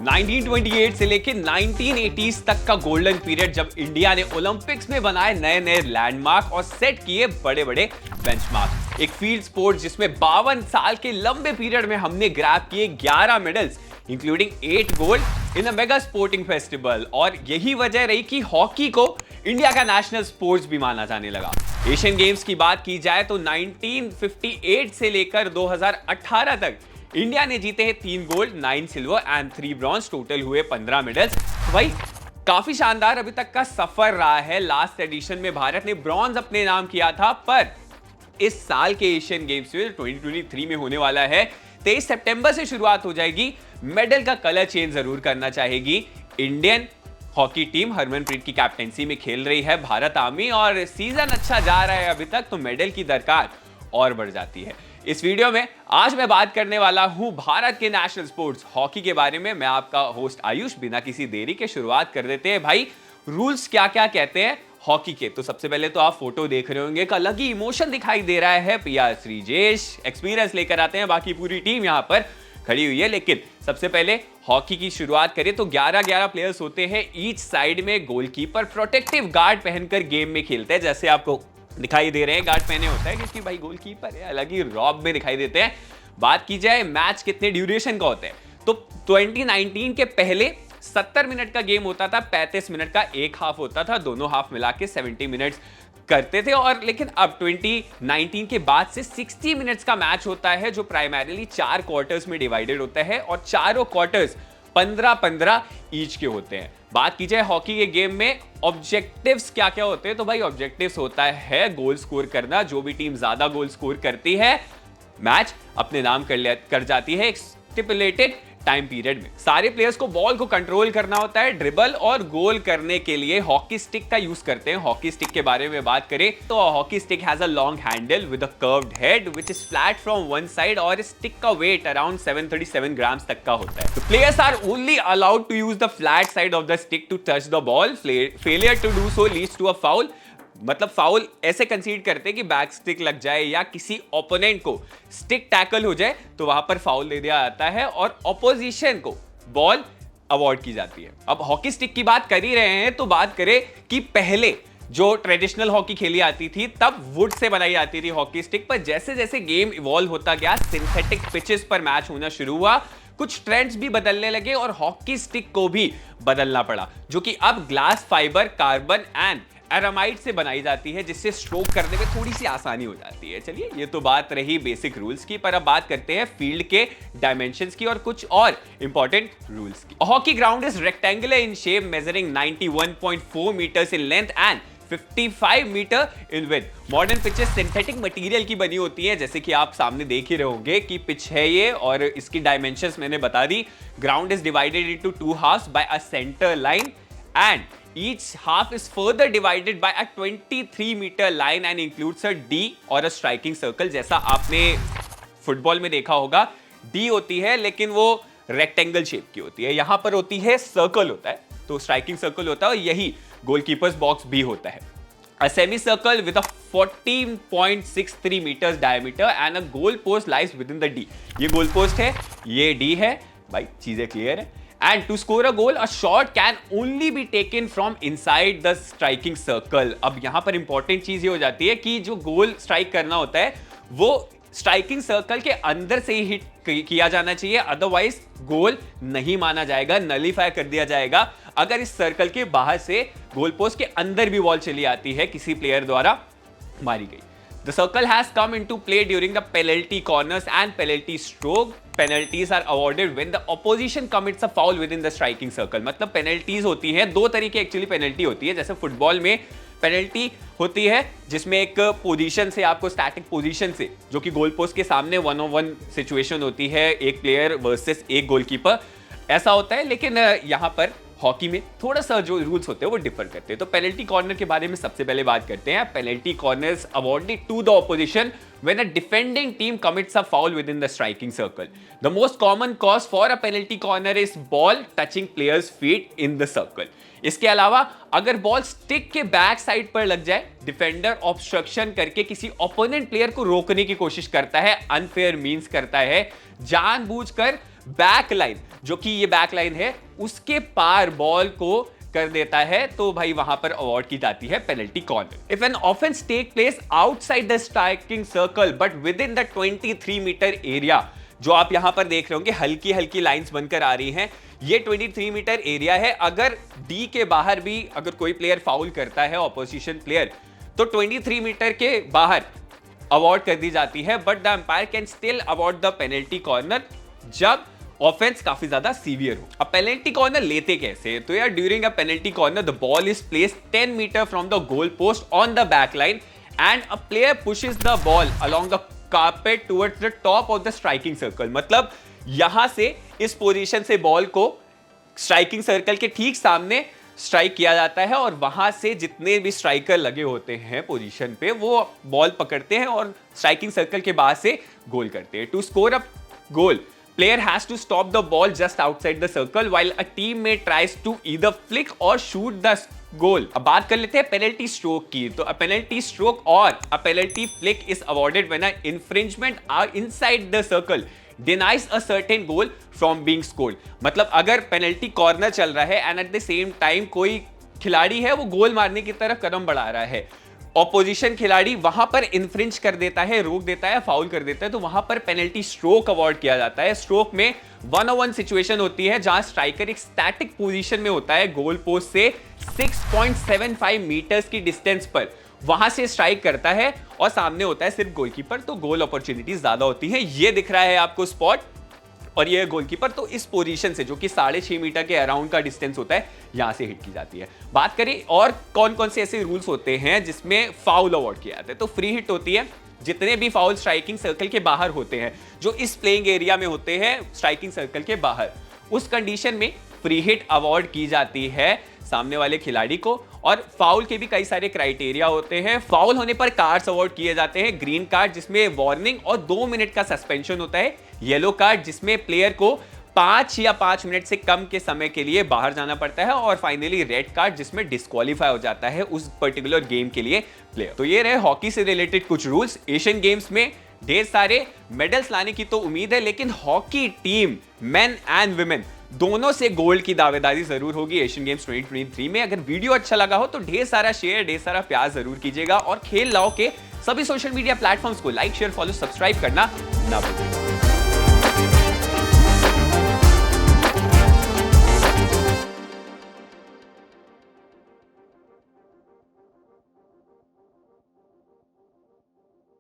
1928 से लेकर 1980s तक का गोल्डन पीरियड, जब इंडिया ने ओलंपिक्स में बनाए नए नए लैंडमार्क और सेट किए बड़े बड़े बेंचमार्क। एक फील्ड स्पोर्ट जिसमें 52 साल के लंबे पीरियड में हमने ग्रैब किए 11 medals including 8 gold in a mega sporting festival. और यही वजह रही कि हॉकी को इंडिया का नेशनल स्पोर्ट्स भी माना जाने लगा। एशियन गेम्स की बात की जाए तो 1958 से लेकर 2018 तक इंडिया ने जीते हैं 3 gold, 9 silver and 3 bronze, total हुए 15 मेडल्स। भाई काफी शानदार अभी तक का सफर रहा है। लास्ट एडिशन में भारत ने ब्रॉन्ज अपने नाम किया था, पर इस साल के एशियन गेम्स में 2023 में होने वाला है, 23 सितंबर से शुरुआत हो जाएगी। मेडल का कलर चेंज जरूर करना चाहेगी। इंडियन हॉकी टीम हरमनप्रीत की कैप्टेंसी में खेल रही है भारत आर्मी, और सीजन अच्छा जा रहा है अभी तक, तो मेडल की दरकार और बढ़ जाती है। इस वीडियो में आज मैं बात करने वाला हूं भारत के नेशनल स्पोर्ट्स हॉकी के बारे में। मैं आपका होस्ट आयुष। बिना किसी देरी के शुरुआत कर देते हैं। भाई रूल्स क्या क्या कहते हैं हॉकी के, तो सबसे पहले तो आप फोटो देख रहे होंगे, एक अलग ही इमोशन दिखाई दे रहा है। पीआर श्रीजेश एक्सपीरियंस लेकर आते हैं, बाकी पूरी टीम यहां पर खड़ी हुई है। लेकिन सबसे पहले हॉकी की शुरुआत करें तो 11-11 प्लेयर्स होते हैं ईच साइड में। गोलकीपर प्रोटेक्टिव गार्ड पहनकर गेम में खेलते हैं, जैसे आपको दिखाई दे रहे हैं गार्ड पहने होता है, क्योंकि भाई गोलकीपर है, अलग ही रॉब में दिखाई देते हैं। बात की जाए मैच कितने ड्यूरेशन का होता है, तो 2019 के पहले 70 मिनट का गेम होता था, 35 मिनट का एक हाफ होता था, दोनों हाफ मिला के 70 मिनट्स करते थे। और लेकिन अब 2019 के बाद से 60 मिनट्स का मैच होता है, जो प्राइमरीली 4 क्वार्टर्स में डिवाइडेड होता है, और चारों क्वार्टर्स 15-15 ईच के होते हैं। बात की जाए हॉकी के गेम में ऑब्जेक्टिव्स क्या क्या होते हैं, तो भाई ऑब्जेक्टिव्स होता है गोल स्कोर करना। जो भी टीम ज्यादा गोल स्कोर करती है मैच अपने नाम कर जाती है एक स्टिपुलेटेड टाइम पीरियड में। सारे प्लेयर्स को बॉल को कंट्रोल करना होता है। ड्रिबल और गोल करने के लिए हॉकी स्टिक का यूज करते हैं। हॉकी स्टिक के बारे में बात करें तो hockey stick has a long handle with a curved head which is flat from one side, और स्टिक का वेट अराउंड 737 ग्राम्स तक का होता है। तो players are only allowed to use the flat side of the stick to touch the ball. Failure to do so leads to a foul. मतलब foul ऐसे concede करते हैं कि बैक स्टिक लग जाए या किसी ओपोनेंट को स्टिक टैकल हो जाए तो वहां पर फाउल दे दिया जाता है और ऑपोजिशन को बॉल अवॉर्ड की जाती है। अब हॉकी स्टिक की बात कर ही रहे हैं तो बात करें कि पहले जो ट्रेडिशनल हॉकी खेली जाती थी तब वुड से बनाई जाती थी हॉकी स्टिक, पर जैसे जैसे गेम इवॉल्व होता गया सिंथेटिक पिचेस पर मैच होना शुरू हुआ, कुछ ट्रेंड्स भी बदलने लगे और हॉकी स्टिक को भी बदलना पड़ा, जो कि अब ग्लास फाइबर, कार्बन एंड एरामाइड से बनाई जाती है, जिससे स्ट्रोक करने में थोड़ी सी आसानी हो जाती है। चलिए ये तो बात रही बेसिक रूल्स की, पर अब बात करते हैं फील्ड के डायमेंशंस की और कुछ और इंपॉर्टेंट रूल्स की। Hockey ground is rectangular in shape, measuring 91.4 metres in length and 55 metre in width. Modern pitches synthetic material की बनी होती है, जैसे कि आप सामने देख ही रहे होंगे कि पिच है ये, और इसकी डायमेंशंस मैंने बता दी। Ground is divided into 2 halves by a centre line and each half is further divided by a 23 meter line and includes a D और a striking circle। जैसा आपने फुटबॉल में देखा होगा D होती है लेकिन वो रेक्टेंगल शेप की होती है, यहां पर होती है सर्कल होता है, तो स्ट्राइकिंग सर्कल होता है, और यही गोलकीपर्स बॉक्स भी होता है। A semicircle with a 14.63 meters diameter and a goal post lies within the D। ये गोल पोस्ट है, ये D है, भाई चीजें क्लियर है। And to score a goal, a shot can only be taken from inside the striking circle। अब यहां पर इंपॉर्टेंट चीज ये हो जाती है कि जो गोल स्ट्राइक करना होता है वो स्ट्राइकिंग सर्कल के अंदर से ही हिट किया जाना चाहिए, अदरवाइज गोल नहीं माना जाएगा, नलीफाई कर दिया जाएगा। अगर इस सर्कल के बाहर से गोल पोस्ट के अंदर भी बॉल चली आती है किसी प्लेयर द्वारा मारी गई। The circle has come into play during the penalty corners and penalty stroke। Penalties are awarded when the opposition commits a foul within the striking circle। मतलब penalties होती हैं, 2 तरीके एक्चुअली penalty होती है। जैसे फुटबॉल में penalty होती है जिसमें एक पोजीशन से, आपको स्टैटिक पोजीशन से, जो कि गोल पोस्ट के सामने 1-on-1 सिचुएशन होती है, एक प्लेयर वर्सेस एक गोलकीपर, ऐसा होता है। लेकिन यहाँ पर हॉकी में थोड़ा सा जो रूल्स होते हैं वो डिफर करते हैं। तो पेनल्टी कॉर्नर के बारे में सबसे पहले बात करते हैं। Penalty corners awarded to the opposition when a defending team commits a foul with in the striking circle. The most common cause for a penalty corner is ball touching players feet in the circle. इसके अलावा अगर ball stick के back side पर लग जाए, defender obstruction करके किसी opponent player को रोकने की कोशिश करता है, अनफेयर मींस करता है, जानबूझकर बैक लाइन, जो कि ये बैक लाइन है, उसके पार बॉल को कर देता है तो भाई वहां पर अवॉर्ड की जाती है penalty corner. If an offence take place outside the striking circle but with in the 23 metre area, जो आप यहां पर देख रहे होंगे हल्की हल्की लाइंस बनकर आ रही हैं, ये 23 मीटर एरिया है। अगर डी के बाहर भी अगर कोई प्लेयर फाउल करता है ऑपोजिशन प्लेयर, तो 23 मीटर के बाहर अवॉर्ड कर दी जाती है, but the umpire can still award the penalty corner जब ऑफेंस काफी ज्यादा सीवियर हो। अब पेनल्टी कॉर्नर लेते कैसे? तो यार during a penalty corner the ball is placed 10 metres from the goal post on the back line and a player pushes the ball along the carpet towards the top of the striking circle. मतलब यहां से इस position से ball को striking circle के ठीक सामने strike किया जाता है और वहां से जितने भी स्ट्राइकर लगे होते हैं पोजीशन पे वो बॉल पकड़ते हैं और स्ट्राइकिंग सर्कल के बाहर से गोल करते हैं। To score a goal, player has to stop the ball just outside the circle while a teammate tries to either flick or shoot the goal। अब बात कर लेते हैं पेनल्टी स्ट्रोक की। तो a penalty stroke or a penalty flick is awarded when an infringement are inside the circle denies a certain goal from being scored। मतलब अगर penalty corner चल रहा है and at the same time कोई खिलाड़ी है वो गोल मारने की तरफ कदम बढ़ा रहा है, ऑपोजिशन खिलाड़ी वहां पर इन्फ्रिंज कर देता है, रोक देता है, फाउल कर देता है, तो वहां पर पेनल्टी स्ट्रोक अवार्ड किया जाता है। स्ट्रोक में 1-on-1 सिचुएशन होती है जहां स्ट्राइकर एक स्टैटिक पोजीशन में होता है, गोल पोस्ट से 6.75 मीटर्स की डिस्टेंस पर वहां से स्ट्राइक करता है और सामने होता है सिर्फ गोलकीपर, तो गोल अपॉर्चुनिटीज ज्यादा होती है। ये दिख रहा है आपको स्पॉट और ये गोलकीपर, तो इस पोजीशन से जो कि 6.5 मीटर के अराउंड का डिस्टेंस होता है यहां से हिट की जाती है। बात करें और कौन कौन से ऐसे रूल्स होते हैं जिसमें फाउल अवॉर्ड किया जाता है, तो फ्री हिट होती है। जितने भी फाउल स्ट्राइकिंग सर्कल के बाहर होते हैं, जो इस प्लेइंग एरिया में होते हैं स्ट्राइकिंग सर्कल के बाहर, उस कंडीशन में फ्री हिट अवॉर्ड की जाती है सामने वाले खिलाड़ी को। और फाउल के भी कई सारे क्राइटेरिया होते हैं। फाउल होने पर कार्ड्स अवॉर्ड किए जाते हैं। ग्रीन कार्ड जिसमें वार्निंग और 2 मिनट का सस्पेंशन होता है। येलो कार्ड जिसमें प्लेयर को 5 या 5 मिनट से कम के समय के लिए बाहर जाना पड़ता है। और फाइनली रेड कार्ड जिसमें डिस्क्वालीफाई हो जाता है उस पर्टिकुलर गेम के लिए प्लेयर। तो ये रहे हॉकी से रिलेटेड कुछ रूल्स। एशियन गेम्स में ढेर सारे मेडल्स लाने की तो उम्मीद है, लेकिन hockey team main and women दोनों से गोल्ड की दावेदारी जरूर होगी एशियन गेम्स 2023 में। अगर वीडियो अच्छा लगा हो तो ढेर सारा शेयर, ढेर सारा प्यार जरूर कीजिएगा और खेल लाओ के सभी सोशल मीडिया प्लेटफॉर्म्स को लाइक, शेयर, फॉलो, सब्सक्राइब करना ना भूलिएगा।